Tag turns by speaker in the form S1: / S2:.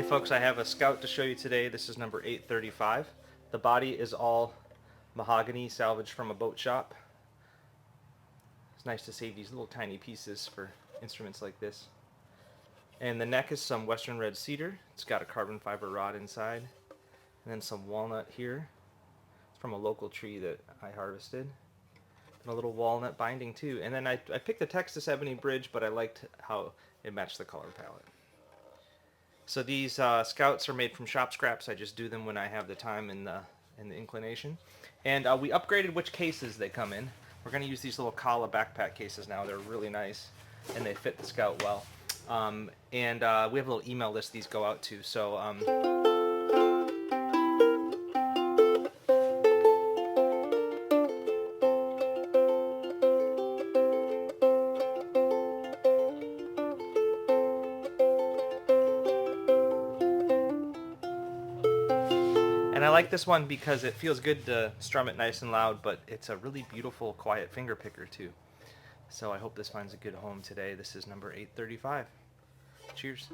S1: folks, I have a Scout to show you today. This is number 835. The body is all mahogany salvaged from a boat shop. It's nice to save these little tiny pieces for instruments like this. And the neck is some western red cedar. It's got a carbon fiber rod inside. And then some walnut here. It's from a local tree that I harvested. And a little walnut binding too. And then I picked the Texas ebony bridge, but I liked how it matched the color palette. So these Scouts are made from shop scraps. I just do them when I have the time and the inclination. And we upgraded which cases they come in. We're going to use these little Kala backpack cases now. They're really nice, and they fit the Scout well. We have a little email list these go out to. So and I like this one because it feels good to strum it nice and loud, but it's a really beautiful, quiet finger picker too. So I hope this finds a good home today. This is number 835. Cheers.